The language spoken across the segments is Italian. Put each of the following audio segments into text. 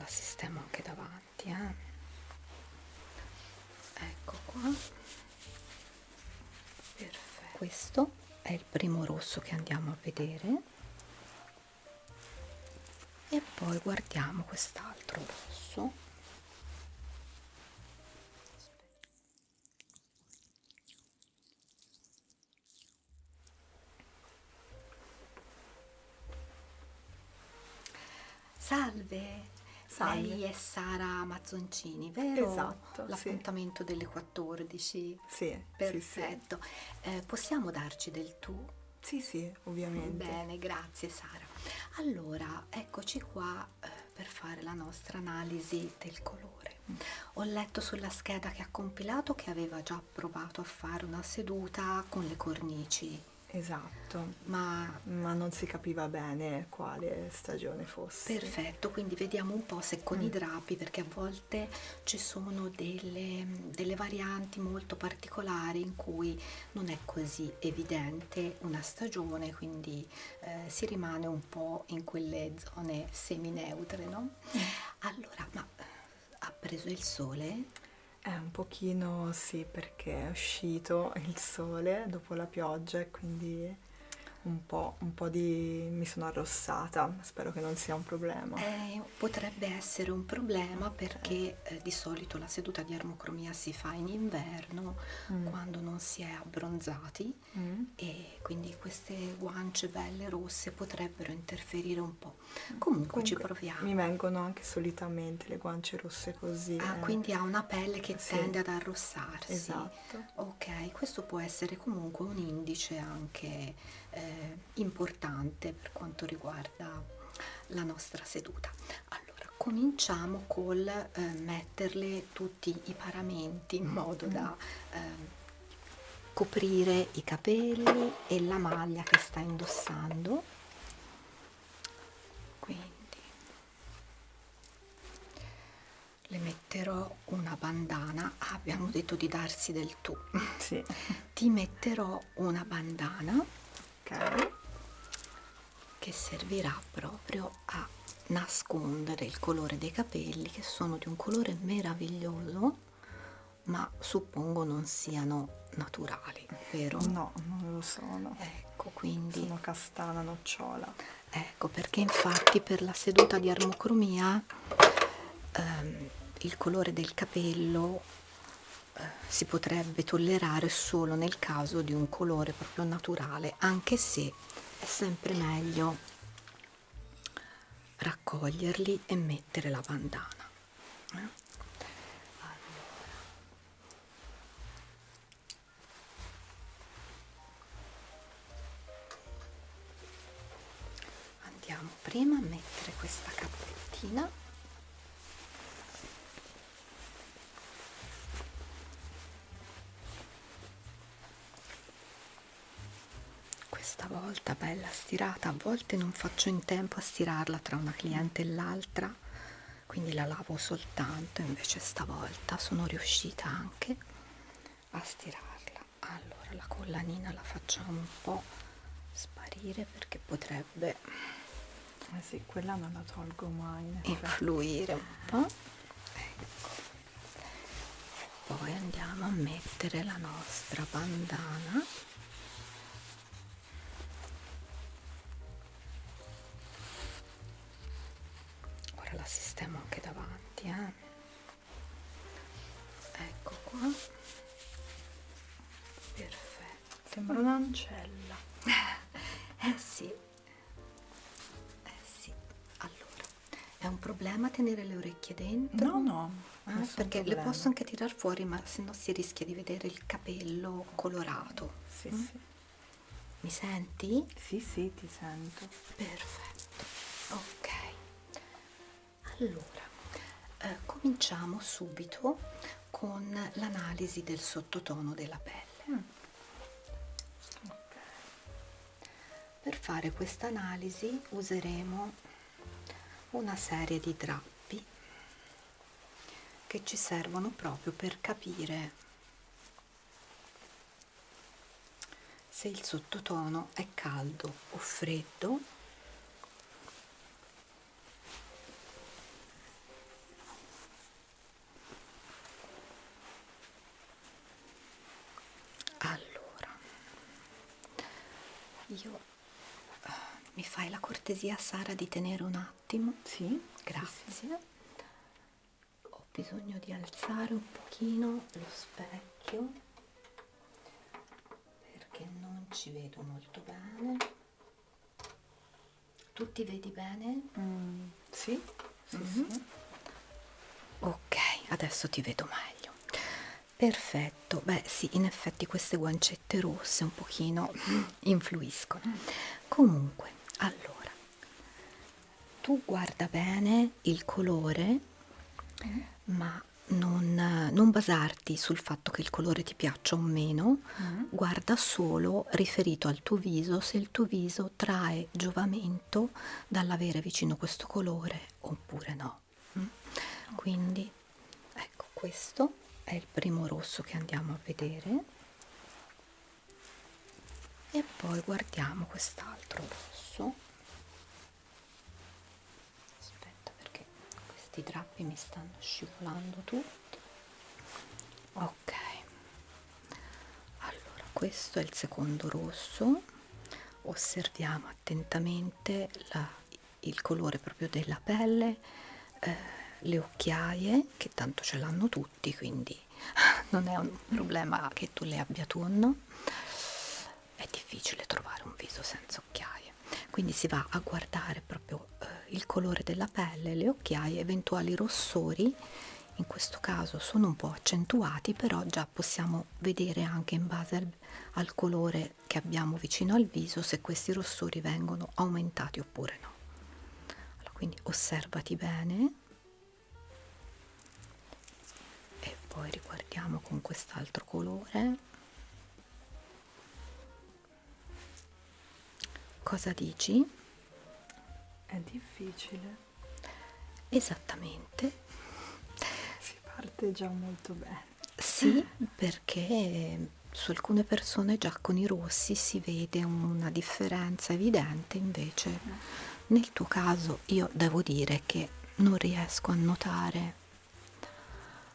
la sistemo anche davanti, ecco qua. Perfetto. Questo è il primo rosso che andiamo a vedere e poi guardiamo quest'altro rosso. Salve, Salve. lei è Sara Mazzoncini, vero? Esatto, sì. L'appuntamento delle 14. Sì, Perfetto. Possiamo darci del tu? sì, ovviamente. Bene, grazie Sara. Allora, eccoci qua per fare la nostra analisi del colore. Ho letto sulla scheda che ha compilato che aveva già provato a fare una seduta con le cornici, Esatto, ma ma non si capiva bene quale stagione fosse. perfetto, quindi vediamo un po' se con i drappi, perché a volte ci sono delle varianti molto particolari in cui non è così evidente una stagione, quindi si rimane un po' in quelle zone semineutre, no? Allora, ma ha preso il sole? Un pochino sì, perché è uscito il sole dopo la pioggia e quindi mi sono arrossata. Spero che non sia un problema. Potrebbe essere un problema Ok. perché di solito la seduta di armocromia si fa in inverno quando non si è abbronzati Mm. e quindi queste guance belle rosse potrebbero interferire un po'. Comunque ci Comunque proviamo. mi vengono anche solitamente le guance rosse così. Ah, quindi ha una pelle che Sì, tende ad arrossarsi. esatto. Ok, questo può essere comunque un indice anche importante per quanto riguarda la nostra seduta. Allora, cominciamo col metterle tutti i paramenti in modo da coprire i capelli e la maglia che sta indossando. Quindi le metterò una bandana. Ah, abbiamo detto di darsi del tu. Sì, Ti metterò una bandana ok. che servirà proprio a nascondere il colore dei capelli, che sono di un colore meraviglioso, ma suppongo non siano naturali, vero? No, non lo sono. Ecco, quindi Sono castana nocciola. ecco perché infatti per la seduta di armocromia il colore del capello si potrebbe tollerare solo nel caso di un colore proprio naturale, anche se è sempre meglio raccoglierli e mettere la bandana. Andiamo prima a mettere questa cappettina. Questa volta bella stirata, a volte non faccio in tempo a stirarla tra una cliente e l'altra, quindi la lavo soltanto, invece stavolta sono riuscita anche a stirarla. Allora la collanina la facciamo un po' sparire perché potrebbe Eh sì, quella non la tolgo mai, in effetti. influire un po'. Ecco. Poi andiamo a mettere la nostra bandana. Ora la sistemo anche davanti, ecco qua. Perfetto. Sembra un'ancella. Sì, sì. Allora, è un problema tenere le orecchie dentro? No, nessun Perché le problema. posso anche tirar fuori, ma se no si rischia di vedere il capello colorato. Sì, sì. Mi senti? Sì, ti sento. Perfetto. Ok. Allora, cominciamo subito con l'analisi del sottotono della pelle. Ok. Per fare questa analisi useremo una serie di drappi che ci servono proprio per capire se il sottotono è caldo o freddo, Io mi fai la cortesia, Sara, di tenere un attimo? Sì? Grazie. Sì, sì. Ho bisogno di alzare un pochino lo specchio perché non ci vedo molto bene. Tu ti vedi bene? Sì, sì, Mhm. sì. Ok, adesso ti vedo meglio. Perfetto. Beh, sì, in effetti queste guancette rosse un pochino influiscono. Comunque, allora, tu guarda bene il colore, ma non basarti sul fatto che il colore ti piaccia o meno, guarda solo riferito al tuo viso se il tuo viso trae giovamento dall'avere vicino questo colore oppure no. Mm? Quindi, ecco, questo è il primo rosso che andiamo a vedere e poi guardiamo quest'altro rosso. Aspetta perché questi drappi mi stanno scivolando tutti. Ok, allora questo è il secondo rosso. Osserviamo attentamente il colore proprio della pelle, le occhiaie che tanto ce l'hanno tutti, quindi non è un problema che tu le abbia tu o no. È difficile trovare un viso senza occhiaie, quindi si va a guardare proprio il colore della pelle, le occhiaie, eventuali rossori. In questo caso sono un po' accentuati, però già possiamo vedere anche in base al colore che abbiamo vicino al viso se questi rossori vengono aumentati oppure no. Allora, quindi osservati bene e poi riguardiamo con quest'altro colore. Cosa dici? È difficile. Esattamente. Si parte già molto bene. Sì, perché su alcune persone già con i rossi si vede una differenza evidente, invece nel tuo caso io devo dire che non riesco a notare.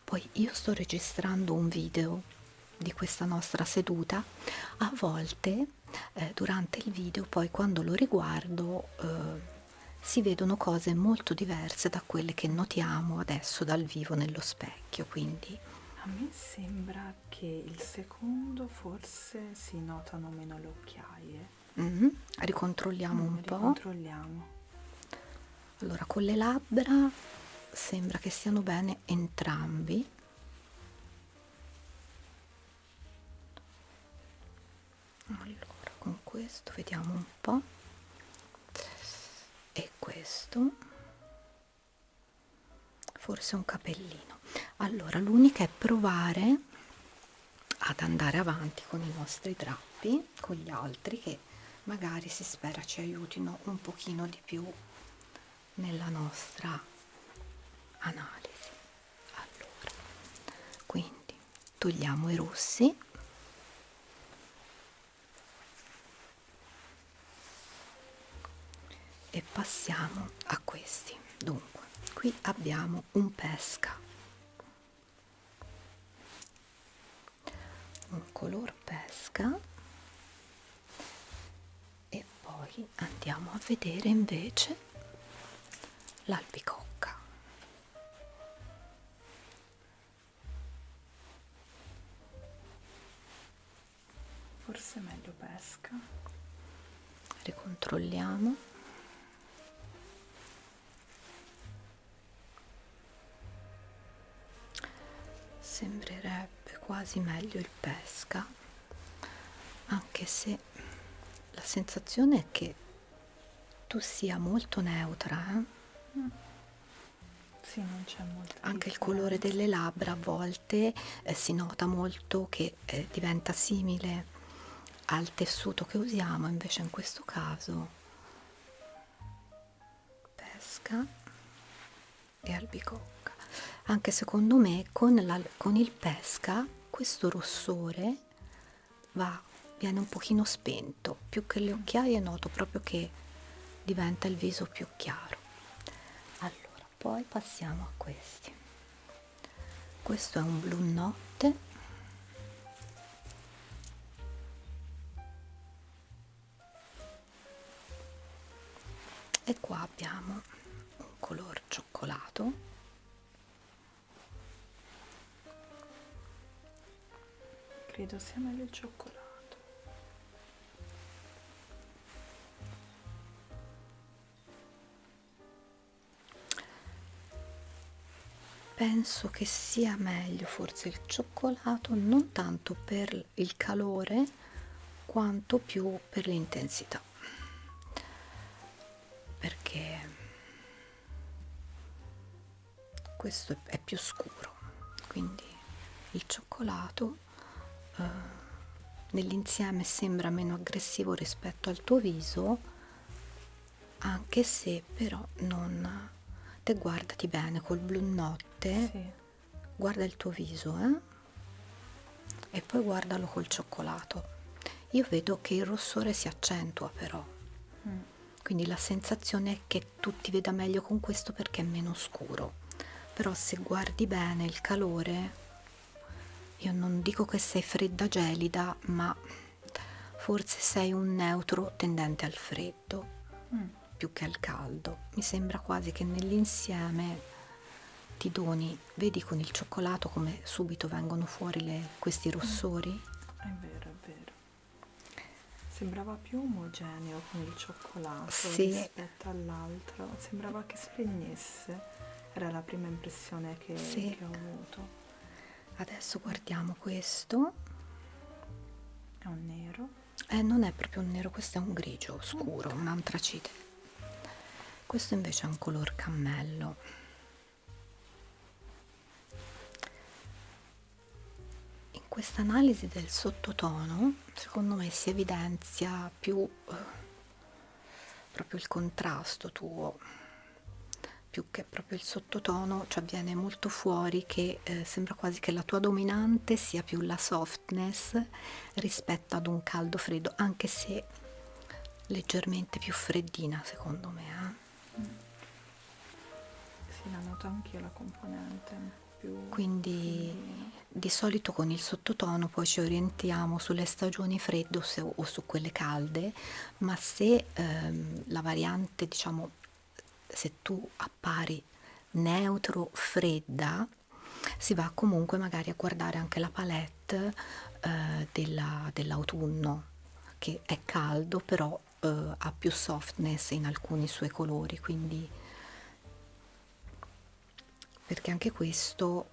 Poi io sto registrando un video di questa nostra seduta, a volte durante il video poi quando lo riguardo si vedono cose molto diverse da quelle che notiamo adesso dal vivo nello specchio, quindi A me sembra che il secondo forse si notano meno le occhiaie. ricontrolliamo un po'. Ricontrolliamo. Allora, con le labbra sembra che stiano bene entrambi. Allora, con questo vediamo un po'. E questo forse un capellino. Allora, l'unica è provare ad andare avanti con i nostri drappi, con gli altri che magari si spera ci aiutino un pochino di più nella nostra analisi. Allora, quindi togliamo i rossi e passiamo a questi. Dunque, qui abbiamo un pesca, un color pesca, e poi andiamo a vedere invece l'albicocca. Forse è meglio pesca. Ricontrolliamo. Sembrerebbe quasi meglio il pesca, anche se la sensazione è che tu sia molto neutra, Sì, non c'è molta Anche il colore differenza. delle labbra a volte si nota molto che diventa simile al tessuto che usiamo, invece in questo caso pesca e albicocca. Anche secondo me con il pesca questo rossore viene un pochino spento, più che le occhiaie noto proprio che diventa il viso più chiaro. Allora, poi passiamo a questi. Questo è un blu notte, E qua abbiamo un color cioccolato, Credo sia meglio il cioccolato. penso che sia meglio forse il cioccolato, non tanto per il calore quanto più per l'intensità, perché questo è più scuro, quindi il cioccolato nell'insieme sembra meno aggressivo rispetto al tuo viso, anche se però non... Te guardati bene col blu notte, Sì. guarda il tuo viso, e poi guardalo col cioccolato. Io vedo che il rossore si accentua però, quindi la sensazione è che tu ti veda meglio con questo perché è meno scuro. Però se guardi bene il calore, io non dico che sei fredda gelida, ma forse sei un neutro tendente al freddo più che al caldo. Mi sembra quasi che nell'insieme ti doni, vedi con il cioccolato come subito vengono fuori questi rossori? È vero, è vero. Sembrava più omogeneo con il cioccolato Sì, rispetto all'altro. Sembrava che spegnesse. Era la prima impressione sì. che ho avuto. Adesso guardiamo questo. È un nero. Non è proprio un nero, questo è un grigio scuro, un antracite. Questo invece è un color cammello. In questa analisi del sottotono, secondo me si evidenzia più proprio il contrasto tuo, più che proprio il sottotono, cioè viene molto fuori che sembra quasi che la tua dominante sia più la softness rispetto ad un caldo freddo, anche se leggermente più freddina secondo me. Sì, la noto anch'io la componente un po' più Quindi freddina. di solito con il sottotono poi ci orientiamo sulle stagioni fredde o su quelle calde, ma se la variante, diciamo, se tu appari neutro fredda, si va comunque magari a guardare anche la palette dell'autunno, che è caldo però ha più softness in alcuni suoi colori, quindi perché anche questo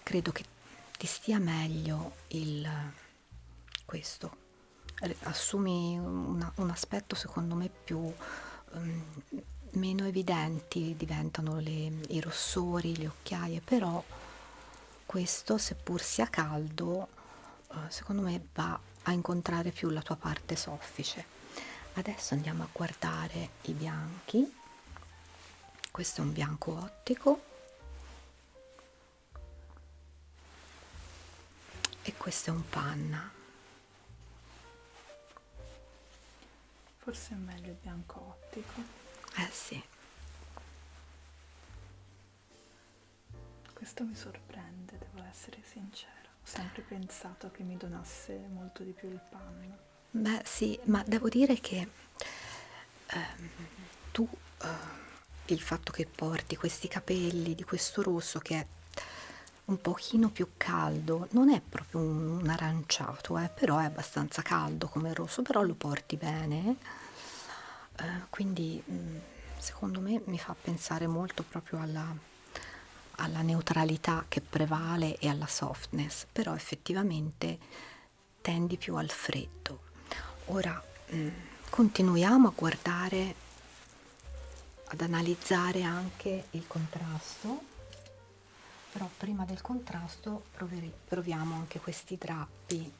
credo che ti stia meglio questo. Assumi un aspetto secondo me più meno evidenti, diventano i rossori, le occhiaie, però questo, seppur sia caldo, secondo me va a incontrare più la tua parte soffice. Adesso andiamo a guardare i bianchi. Questo è un bianco ottico e questo è un panna. Forse è meglio il bianco ottico. Sì. Questo mi sorprende, devo essere sincera. Ho sempre pensato che mi donasse molto di più il panno. Beh, sì, ma devo dire che tu il fatto che porti questi capelli di questo rosso che è un pochino più caldo, non è proprio un aranciato, però è abbastanza caldo come rosso, però lo porti bene, quindi secondo me mi fa pensare molto proprio alla neutralità che prevale e alla softness, però effettivamente tendi più al freddo. Ora continuiamo a guardare, ad analizzare anche il contrasto, però prima del contrasto proviamo anche questi drappi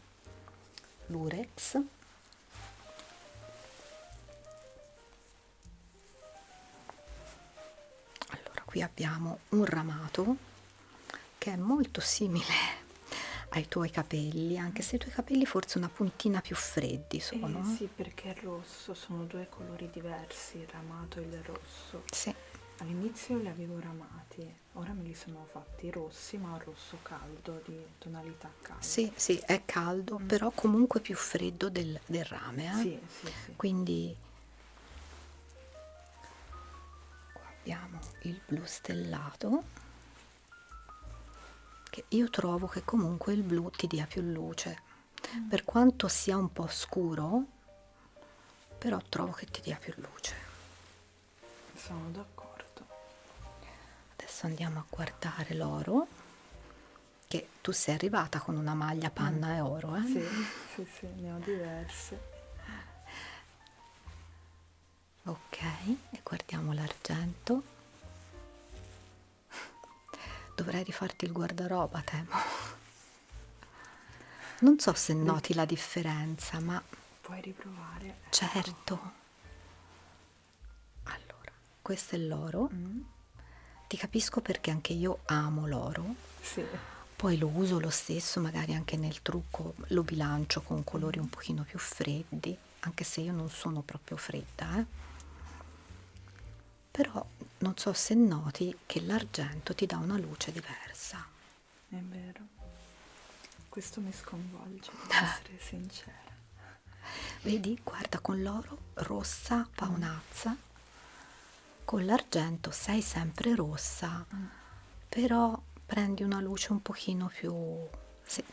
Lurex. Allora, qui abbiamo un ramato che è molto simile ai tuoi capelli, anche se i tuoi capelli forse una puntina più freddi sono. Sì, perché il rosso sono due colori diversi, il ramato e il rosso. Sì. All'inizio li avevo ramati, ora me li sono fatti rossi, ma un rosso caldo, di tonalità calda. Sì, sì, è caldo, però comunque più freddo del rame, Sì, sì, sì. Quindi abbiamo il blu stellato, che io trovo che comunque il blu ti dia più luce, per quanto sia un po' scuro, però trovo che ti dia più luce. Sono d'accordo. Adesso andiamo a guardare l'oro, che tu sei arrivata con una maglia panna e oro, eh? Sì, ne ho diverse. Ok, e guardiamo l'argento. Dovrei rifarti il guardaroba, temo. Non so se noti la differenza, ma Puoi riprovare. certo. Allora, questo è l'oro. Ti capisco perché anche io amo l'oro. Sì. Poi lo uso lo stesso, magari anche nel trucco lo bilancio con colori un pochino più freddi, anche se io non sono proprio fredda, Però non so se noti che l'argento ti dà una luce diversa. È vero. Questo mi sconvolge, devo essere sincera. Vedi, guarda, con l'oro rossa paonazza, con l'argento sei sempre rossa, però prendi una luce un pochino più,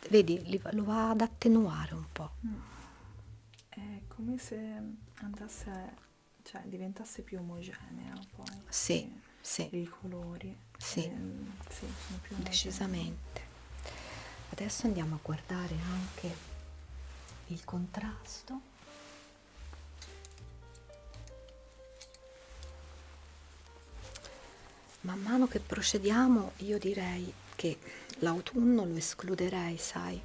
vedi, lo va ad attenuare un po'. È come se andasse, cioè diventasse più omogenea poi. Sì, sì, I colori. sì, Sì, sono più omogenei. decisamente. Adesso andiamo a guardare anche il contrasto. Man mano che procediamo io direi che l'autunno lo escluderei, sai,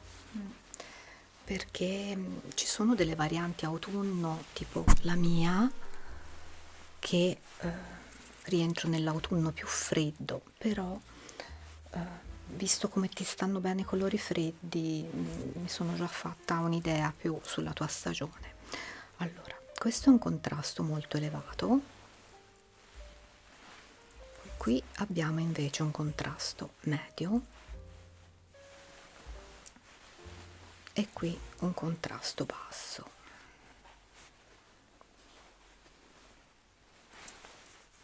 perché ci sono delle varianti autunno, tipo la mia, che rientro nell'autunno più freddo, però visto come ti stanno bene i colori freddi, mi sono già fatta un'idea più sulla tua stagione. Allora, questo è un contrasto molto elevato. Qui abbiamo invece un contrasto medio e qui un contrasto basso.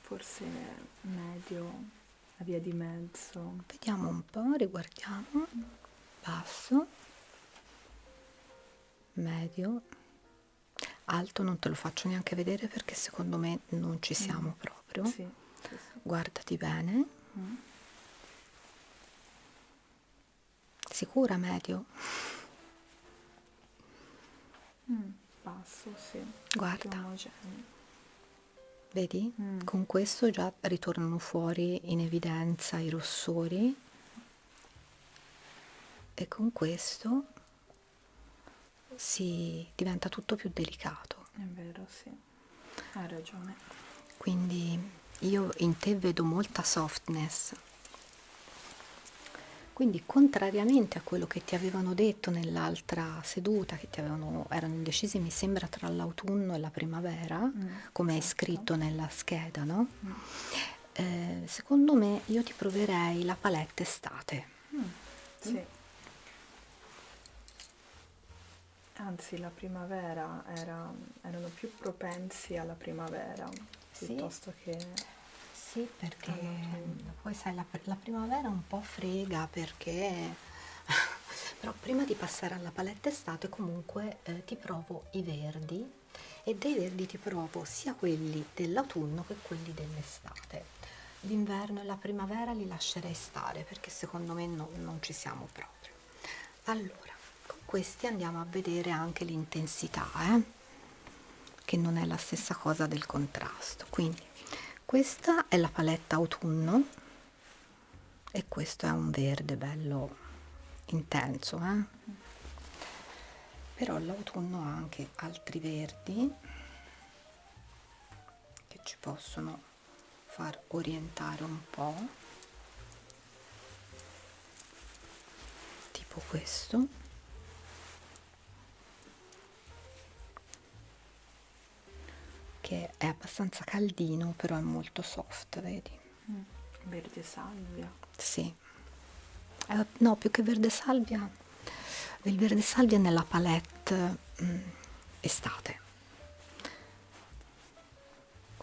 Forse medio, la via di mezzo. Vediamo un po', riguardiamo. Basso, medio, alto non te lo faccio neanche vedere perché secondo me non ci siamo proprio. Sì. Guardati bene. Sicura medio? Basso, sì. Guarda. Più omogeneo. Vedi? Con questo già ritornano fuori in evidenza i rossori e con questo si diventa tutto più delicato. È vero, sì. Hai ragione. Quindi io in te vedo molta softness. Quindi contrariamente a quello che ti avevano detto nell'altra seduta, che erano indecisi, mi sembra, tra l'autunno e la primavera, come hai scritto nella scheda, no? Secondo me io ti proverei la palette estate. Sì. Anzi, la primavera erano più propensi alla primavera piuttosto che Sì, perché poi sai, la primavera un po' frega perché però prima di passare alla palette estate comunque ti provo i verdi e dei verdi ti provo sia quelli dell'autunno che quelli dell'estate. L'inverno e la primavera li lascerei stare perché secondo me non ci siamo proprio. Allora, con questi andiamo a vedere anche l'intensità, che non è la stessa cosa del contrasto. Quindi questa è la palette autunno e questo è un verde bello intenso, però l'autunno ha anche altri verdi che ci possono far orientare un po', tipo questo, che è abbastanza caldino però è molto soft, vedi? verde salvia. Sì, no, più che verde salvia, il verde salvia è nella palette estate.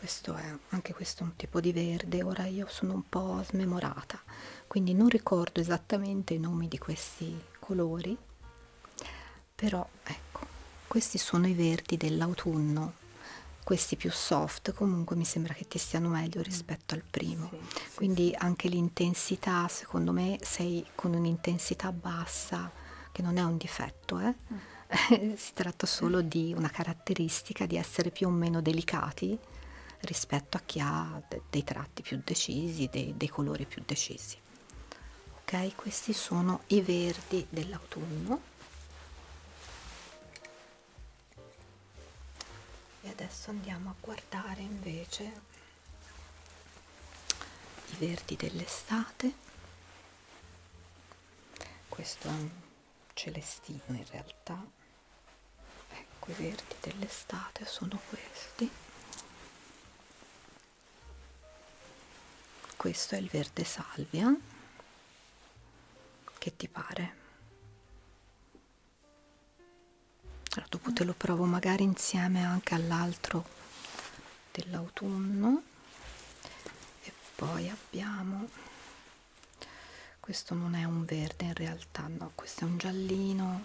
questo è anche questo è un tipo di verde. Ora io sono un po' smemorata, quindi non ricordo esattamente i nomi di questi colori, però ecco, questi sono i verdi dell'autunno, questi più soft. Comunque mi sembra che ti stiano meglio rispetto al primo, Sì, sì, quindi sì. anche l'intensità, secondo me sei con un'intensità bassa, che non è un difetto, si tratta solo di una caratteristica di essere più o meno delicati rispetto a chi ha dei tratti più decisi, dei colori più decisi. Ok, questi sono i verdi dell'autunno. E adesso andiamo a guardare invece i verdi dell'estate. Questo è un celestino in realtà. Ecco, i verdi dell'estate sono questi. Questo è il verde salvia. Che ti pare? Allora, dopo te lo provo magari insieme anche all'altro dell'autunno. E poi abbiamo, questo non è un verde in realtà, no, questo è un giallino.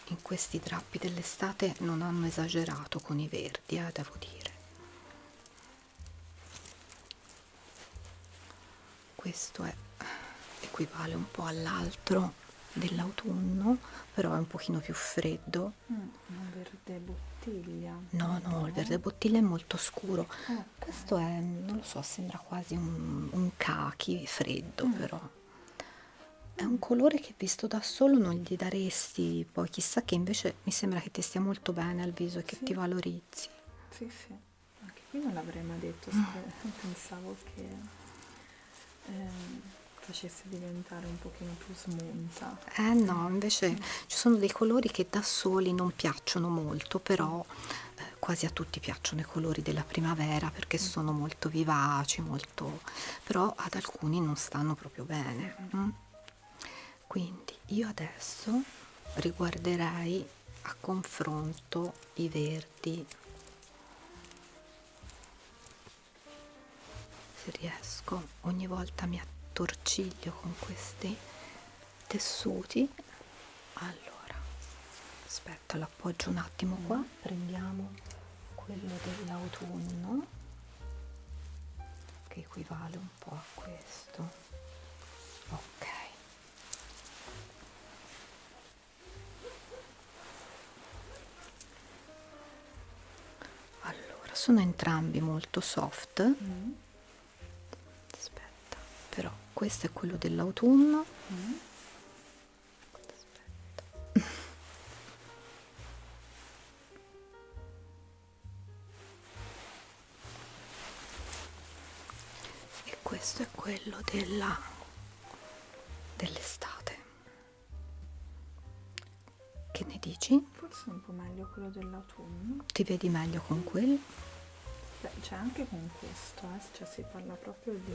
In questi drappi dell'estate non hanno esagerato con i verdi, devo dire. Questo equivale un po' all'altro dell'autunno, però è un pochino più freddo. Un verde bottiglia. No, il verde bottiglia è molto scuro. Ok. Questo è, non lo so, sembra quasi un khaki freddo, però è un colore che visto da solo non gli daresti, poi chissà, che invece mi sembra che ti stia molto bene al viso e che ti Sì, valorizzi. sì, sì. Anche qui non l'avrei mai detto, pensavo che facesse diventare un pochino più smunta. No, invece ci sono dei colori che da soli non piacciono molto, però quasi a tutti piacciono i colori della primavera perché sono molto vivaci, molto, però ad alcuni non stanno proprio bene. Quindi io adesso riguarderei a confronto i verdi, se riesco. Ogni volta mi attorciglio con questi tessuti. Allora, aspetta, lo appoggio un attimo qua. Prendiamo quello dell'autunno, che equivale un po' a questo. Ok. Allora, sono entrambi molto soft. Aspetta, però questo è quello dell'autunno. E questo è quello dell'estate. Che ne dici? Forse un po' meglio quello dell'autunno. Ti vedi meglio con quello? Beh, c'è anche con questo, cioè si parla proprio di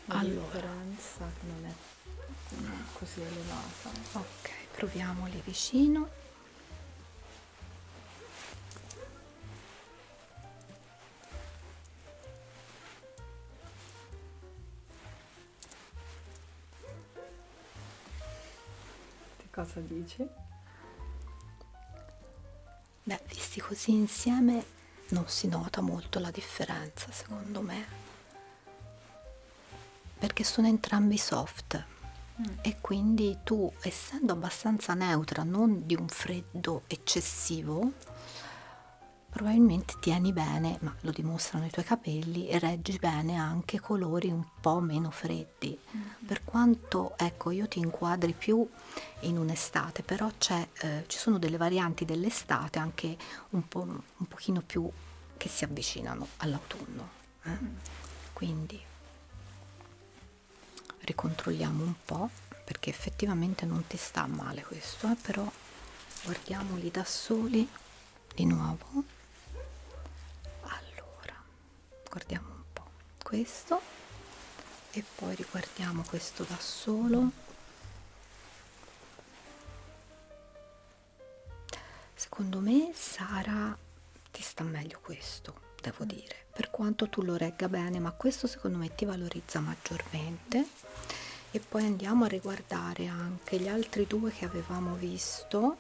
una Allora, differenza che non è così elevata. ok, proviamoli vicino. Che cosa dici? Beh, visti così insieme non si nota molto la differenza, secondo me, perché sono entrambi soft e quindi tu, essendo abbastanza neutra, non di un freddo eccessivo, probabilmente tieni bene, ma lo dimostrano i tuoi capelli, e reggi bene anche colori un po' meno freddi. Per quanto, ecco, io ti inquadri più in un'estate, però ci sono delle varianti dell'estate anche un pochino più che si avvicinano all'autunno. Quindi ricontrolliamo un po', perché effettivamente non ti sta male questo, però guardiamoli da soli di nuovo. Allora, guardiamo un po' questo e poi riguardiamo questo da solo. Secondo me Sara sta meglio questo, devo dire, per quanto tu lo regga bene, ma questo secondo me ti valorizza maggiormente. E poi andiamo a riguardare anche gli altri due che avevamo visto.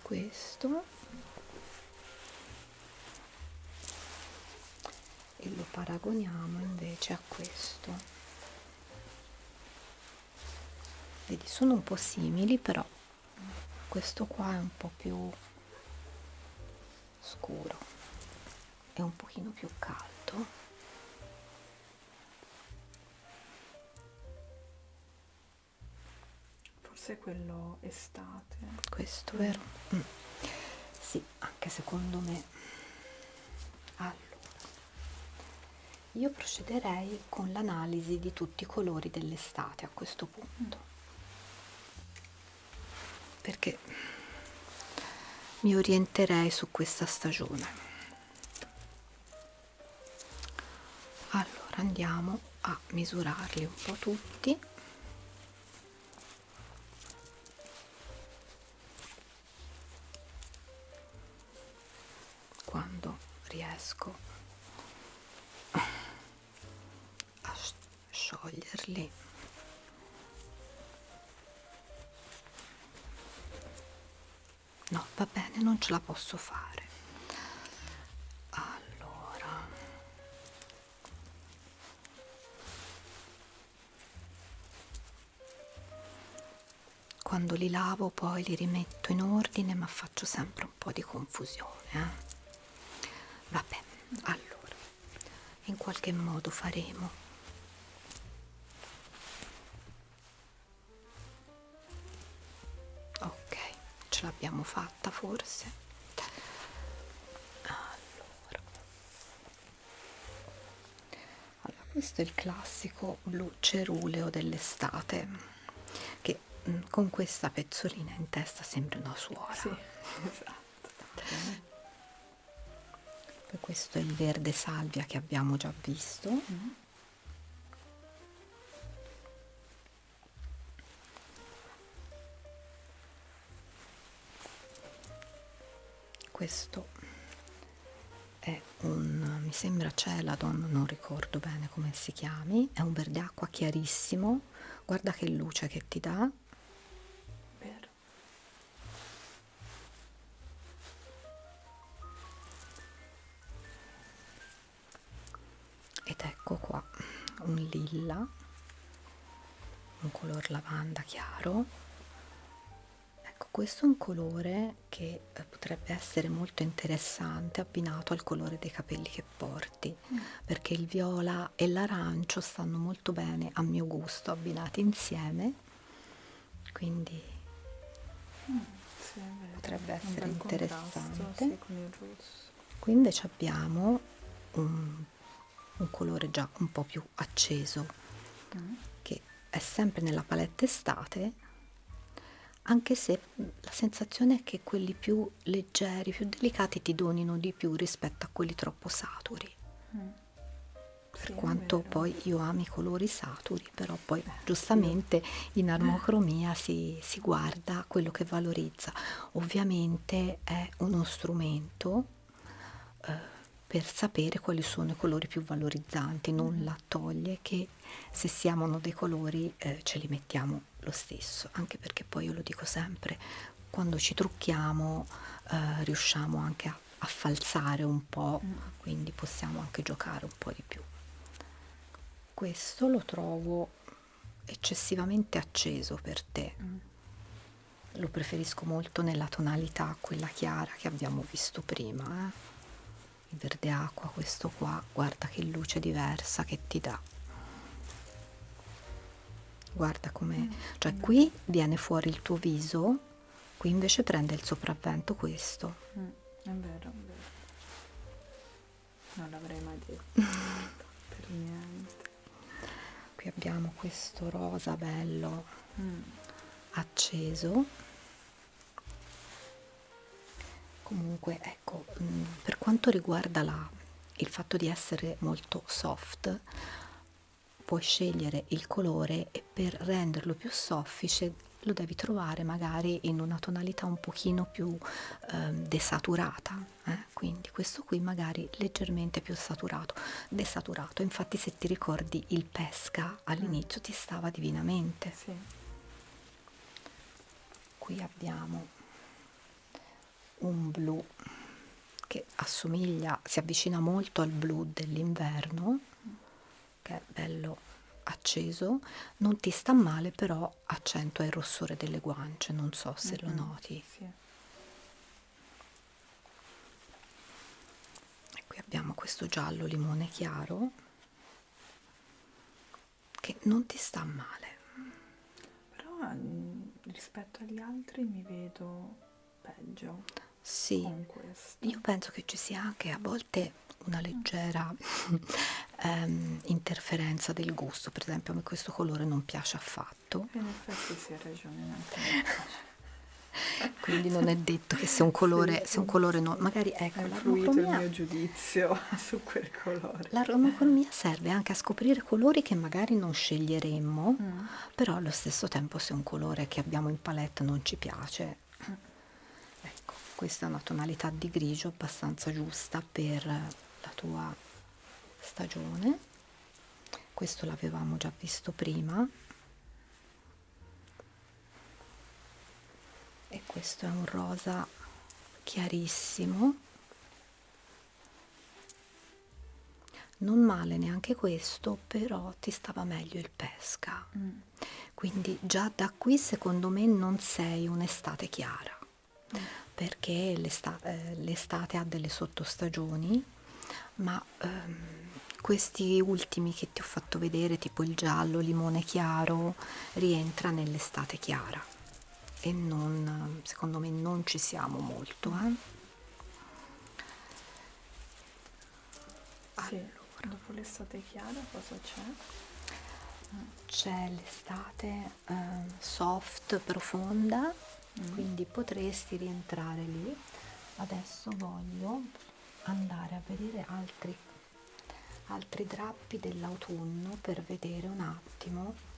Questo e lo paragoniamo invece a questo. Vedi, sono un po' simili, però questo qua è un po' più scuro e un pochino più caldo. Forse quello estate. Questo, vero? Sì, anche secondo me. Allora, io procederei con l'analisi di tutti i colori dell'estate a questo punto, perché mi orienterei su questa stagione. Allora andiamo a misurarli un po' tutti. Quando riesco a scioglierli. No, va bene, non ce la posso fare. Allora, quando li lavo poi li rimetto in ordine, ma faccio sempre un po' di confusione. Vabbè, allora, in qualche modo faremo. Ok, ce l'abbiamo fatta forse. Allora, questo è il classico blu ceruleo dell'estate, che con questa pezzolina in testa sembra una suora. Sì, esatto. Poi questo è il verde salvia che abbiamo già visto. Questo è mi sembra Celadon, non ricordo bene come si chiami, è un verde acqua chiarissimo, guarda che luce che ti dà. Vero. Ed ecco qua un lilla, un color lavanda chiaro. Ecco, questo è un colore che potrebbe essere molto interessante abbinato al colore dei capelli che porti, perché il viola e l'arancio stanno molto bene a mio gusto abbinati insieme, quindi Sì, è vero. potrebbe Un essere bel interessante. contrasto, sì, con il rosso. Qui invece abbiamo un colore già un po' più acceso, che è sempre nella palette estate, anche se la sensazione è che quelli più leggeri, più delicati ti donino di più rispetto a quelli troppo saturi. Per Sì, è quanto vero. poi io ami i colori saturi, però poi giustamente in armocromia si guarda quello che valorizza. Ovviamente è uno strumento per sapere quali sono i colori più valorizzanti, nulla toglie che se si amano dei colori ce li mettiamo lo stesso, anche perché poi io lo dico sempre, quando ci trucchiamo riusciamo anche a falsare un po', quindi possiamo anche giocare un po' di più. Questo lo trovo eccessivamente acceso per te. Lo preferisco molto nella tonalità, quella chiara che abbiamo visto prima. Il verde acqua, questo qua, guarda che luce diversa che ti dà. Guarda come, cioè qui viene fuori il tuo viso, qui invece prende il sopravvento questo. È vero, è vero. Non l'avrei mai detto. Per niente. Qui abbiamo questo rosa bello acceso. Comunque ecco, per quanto riguarda il fatto di essere molto soft, puoi scegliere il colore e per renderlo più soffice lo devi trovare magari in una tonalità un pochino più desaturata, quindi questo qui magari leggermente più saturato, desaturato. Infatti se ti ricordi il pesca all'inizio ti stava divinamente. Sì. Qui abbiamo un blu che assomiglia, si avvicina molto al blu dell'inverno, che è bello acceso, non ti sta male, però accentua il rossore delle guance, non so se lo noti. Sì. E qui abbiamo questo giallo limone chiaro che non ti sta male. Però rispetto agli altri mi vedo peggio Sì, con questo. io penso che ci sia anche a volte una leggera interferenza del gusto. Per esempio a me questo colore non piace affatto, In effetti sì, hai ragione, neanche a me piace. quindi non è detto che se un colore, Sì, se un colore non, magari ha ecco, influito il mio giudizio su quel colore. l'aromacolmia serve anche a scoprire colori che magari non sceglieremmo, però allo stesso tempo se un colore che abbiamo in palette non ci piace, ecco, questa è una tonalità di grigio abbastanza giusta per la tua stagione. Questo l'avevamo già visto prima. E questo è un rosa chiarissimo, non male neanche questo, però ti stava meglio il pesca, quindi già da qui secondo me non sei un'estate chiara, perché l'estate ha delle sottostagioni, ma questi ultimi che ti ho fatto vedere, tipo il giallo, limone chiaro, rientra nell'estate chiara. E non, secondo me non ci siamo molto, Sì, dopo l'estate chiara cosa c'è? C'è l'estate soft, profonda, quindi potresti rientrare lì. Adesso voglio andare a vedere altri drappi dell'autunno per vedere un attimo.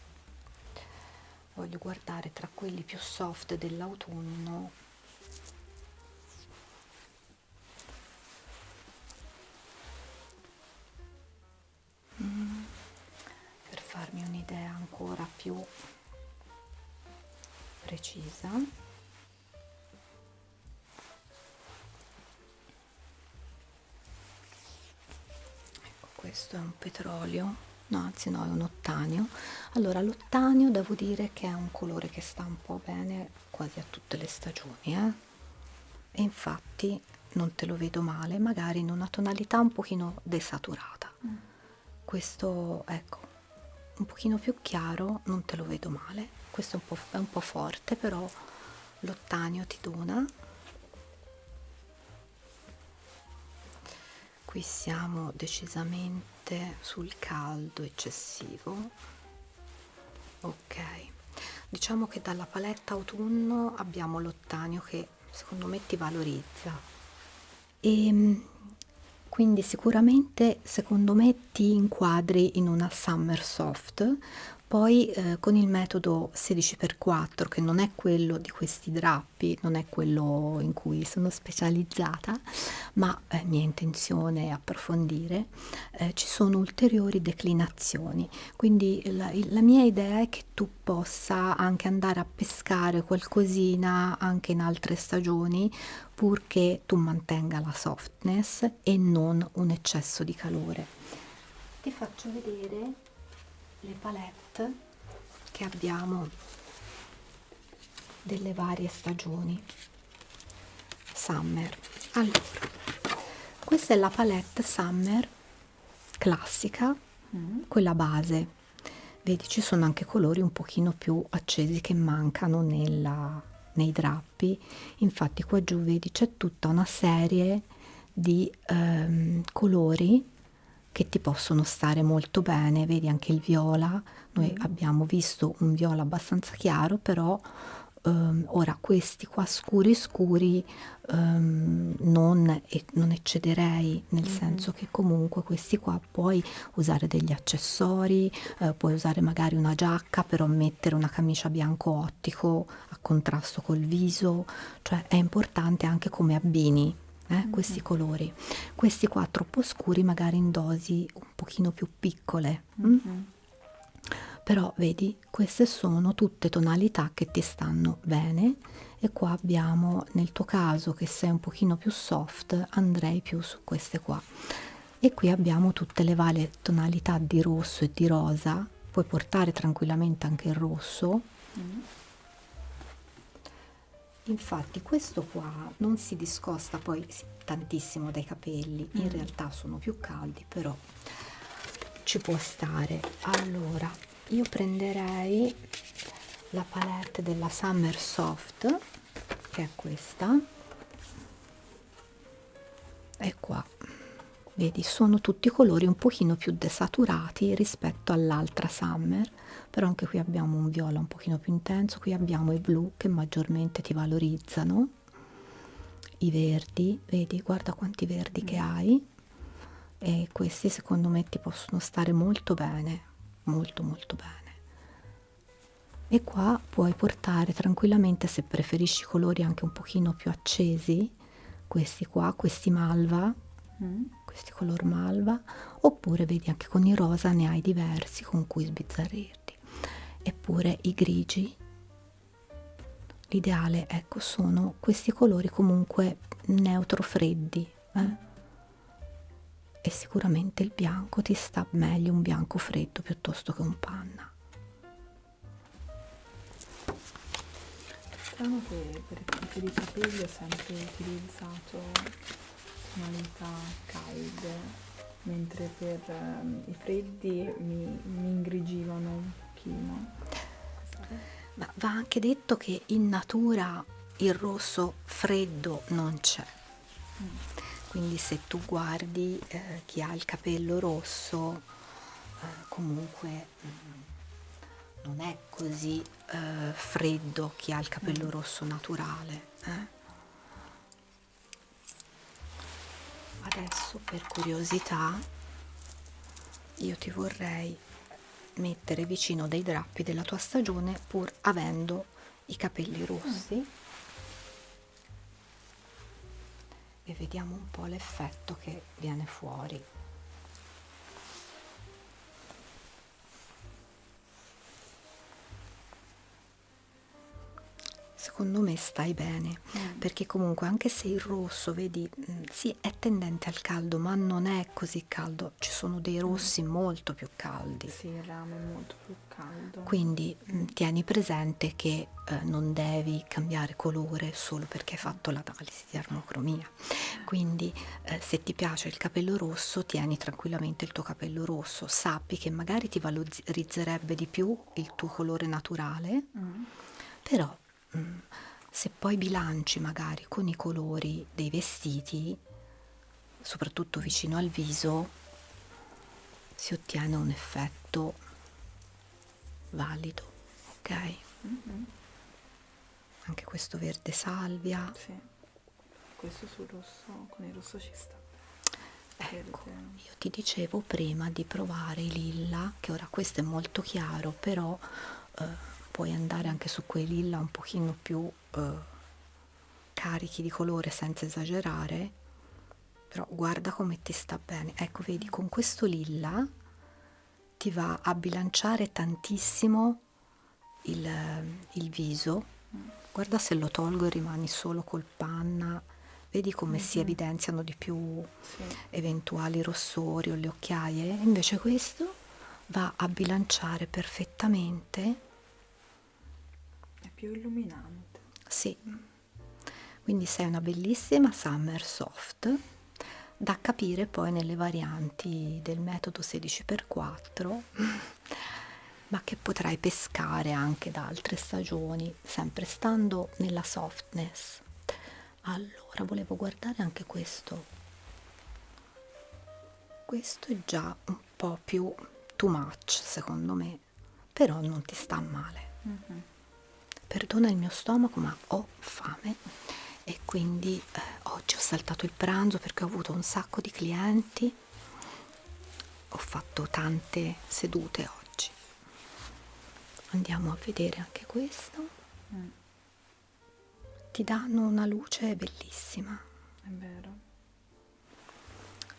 Voglio guardare tra quelli più soft dell'autunno per farmi un'idea ancora più precisa. Ecco, questo è un petrolio, no, anzi no, è un ottanio. Allora, l'ottanio devo dire che è un colore che sta un po' bene quasi a tutte le stagioni, e infatti non te lo vedo male, magari in una tonalità un pochino desaturata. Questo, ecco, un pochino più chiaro non te lo vedo male. Questo è un po' forte, però l'ottanio ti dona. Qui siamo decisamente sul caldo eccessivo. Ok, diciamo che dalla palette autunno abbiamo l'ottanio che secondo me ti valorizza, e quindi sicuramente secondo me ti inquadri in una summer soft. Poi con il metodo 16x4, che non è quello di questi drappi, non è quello in cui sono specializzata, ma mia intenzione è approfondire, ci sono ulteriori declinazioni, quindi la mia idea è che tu possa anche andare a pescare qualcosina anche in altre stagioni, purché tu mantenga la softness e non un eccesso di calore. Ti faccio vedere le palette che abbiamo delle varie stagioni summer. Allora, questa è la palette summer classica, quella base. Vedi, ci sono anche colori un pochino più accesi che mancano nei drappi. Infatti qua giù vedi c'è tutta una serie di colori che ti possono stare molto bene. Vedi anche il viola, noi abbiamo visto un viola abbastanza chiaro, però ora questi qua scuri scuri non eccederei, nel senso che comunque questi qua puoi usare degli accessori, puoi usare magari una giacca, però mettere una camicia bianco ottico a contrasto col viso, cioè è importante anche come abbini questi colori. Questi qua troppo scuri magari in dosi un pochino più piccole. Però vedi, queste sono tutte tonalità che ti stanno bene, e qua abbiamo, nel tuo caso che sei un pochino più soft, andrei più su queste qua. E qui abbiamo tutte le varie tonalità di rosso e di rosa, puoi portare tranquillamente anche il rosso. Infatti questo qua non si discosta poi tantissimo dai capelli, in realtà sono più caldi, però ci può stare. Allora, io prenderei la palette della Summer Soft, che è questa, e qua vedi sono tutti colori un pochino più desaturati rispetto all'altra Summer, però anche qui abbiamo un viola un pochino più intenso, qui abbiamo i blu che maggiormente ti valorizzano, i verdi, vedi, guarda quanti verdi che hai, e questi secondo me ti possono stare molto bene, molto molto bene. E qua puoi portare tranquillamente, se preferisci colori anche un pochino più accesi, questi qua, questi malva, questi color malva, oppure vedi anche con i rosa ne hai diversi con cui sbizzarrirti, eppure i grigi. L'ideale, ecco, sono questi colori comunque neutro freddi, e sicuramente il bianco ti sta meglio, un bianco freddo piuttosto che un panna. Strano che per i tipi di capelli ho sempre utilizzato tonalità calde, mentre per i freddi mi ingrigivano un pochino. Ma va anche detto che in natura il rosso freddo non c'è. Quindi se tu guardi chi ha il capello rosso, comunque non è così freddo chi ha il capello rosso naturale. Adesso per curiosità io ti vorrei mettere vicino dei drappi della tua stagione pur avendo i capelli rossi, e vediamo un po' l'effetto che viene fuori. Secondo me stai bene, perché comunque anche se il rosso, vedi, sì, è tendente al caldo, ma non è così caldo, ci sono dei rossi molto più caldi. Sì, il rame è molto più caldo. Quindi tieni presente che non devi cambiare colore solo perché hai fatto l'analisi di armocromia. Quindi se ti piace il capello rosso, tieni tranquillamente il tuo capello rosso, sappi che magari ti valorizzerebbe di più il tuo colore naturale, però se poi bilanci magari con i colori dei vestiti, soprattutto vicino al viso, si ottiene un effetto valido, ok? Anche questo verde salvia. Sì, questo sul rosso, con il rosso ci sta. Ecco, io ti dicevo prima di provare i lilla, che ora questo è molto chiaro, però puoi andare anche su quei lilla un pochino più carichi di colore senza esagerare, però guarda come ti sta bene. Ecco, vedi, con questo lilla ti va a bilanciare tantissimo il viso. Guarda se lo tolgo e rimani solo col panna, vedi come si evidenziano di più eventuali rossori o le occhiaie. Invece questo va a bilanciare perfettamente. È più illuminante. Sì, quindi sei una bellissima Summer Soft, da capire poi nelle varianti del metodo 16x4, ma che potrai pescare anche da altre stagioni, sempre stando nella softness. Allora, volevo guardare anche questo. Questo è già un po' più too much, secondo me, però non ti sta male. perdona il mio stomaco, ma ho fame e quindi oggi ho saltato il pranzo perché ho avuto un sacco di clienti, ho fatto tante sedute oggi. Andiamo a vedere anche questo. Ti danno una luce bellissima. È vero.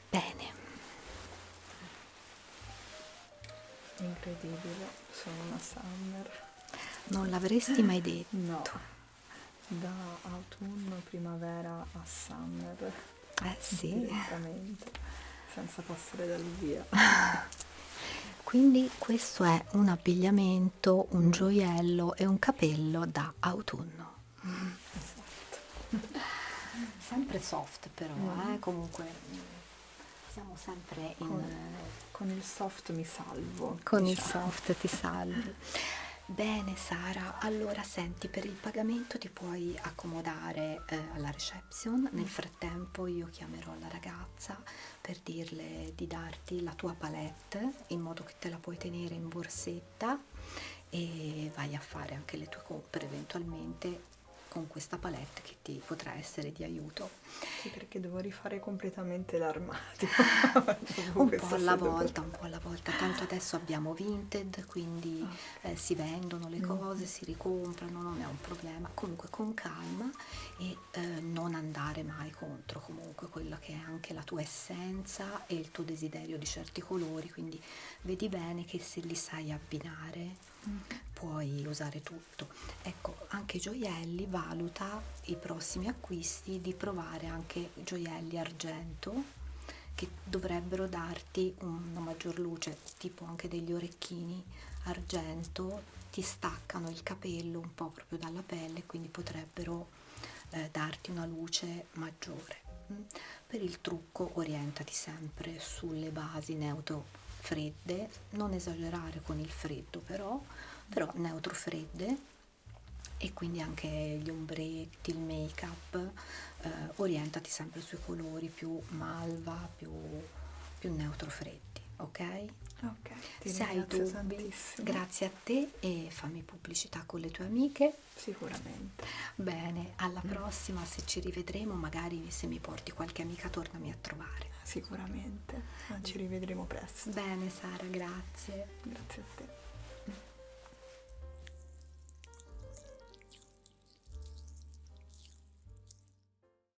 Bene. Incredibile, sono una summer. Non l'avresti mai detto. No, da autunno, primavera a summer. Sì. Direttamente, senza passare dal via. Quindi questo è un abbigliamento, un gioiello e un capello da autunno. Esatto. Sempre soft però, comunque siamo sempre Con il soft mi salvo. con il diciamo. soft ti salvi. Bene Sara, allora senti, per il pagamento ti puoi accomodare alla reception, nel frattempo io chiamerò la ragazza per dirle di darti la tua palette in modo che te la puoi tenere in borsetta e vai a fare anche le tue compere eventualmente con questa palette che ti potrà essere di aiuto. Sì, perché devo rifare completamente l'armadio. Un po' alla volta, un po' alla volta, tanto adesso abbiamo Vinted, quindi si vendono le cose, si ricomprano, non è un problema. Comunque con calma e non andare mai contro comunque quella che è anche la tua essenza e il tuo desiderio di certi colori, quindi vedi bene che se li sai abbinare puoi usare tutto. Ecco, anche gioielli, valuta i prossimi acquisti di provare anche gioielli argento che dovrebbero darti una maggior luce, tipo anche degli orecchini argento, ti staccano il capello un po' proprio dalla pelle, quindi potrebbero darti una luce maggiore. Per il trucco orientati sempre sulle basi neutro fredde, non esagerare con il freddo però neutro fredde, e quindi anche gli ombretti, il make up, orientati sempre sui colori più malva, più neutro freddi, ok? Ok, ti Se hai ringrazio dubbi, tantissimo. grazie a te e fammi pubblicità con le tue amiche. Sicuramente. Bene, alla prossima, se ci rivedremo, magari se mi porti qualche amica tornami a trovare. Sicuramente. Ci rivedremo presto. Bene Sara, grazie. Grazie a te.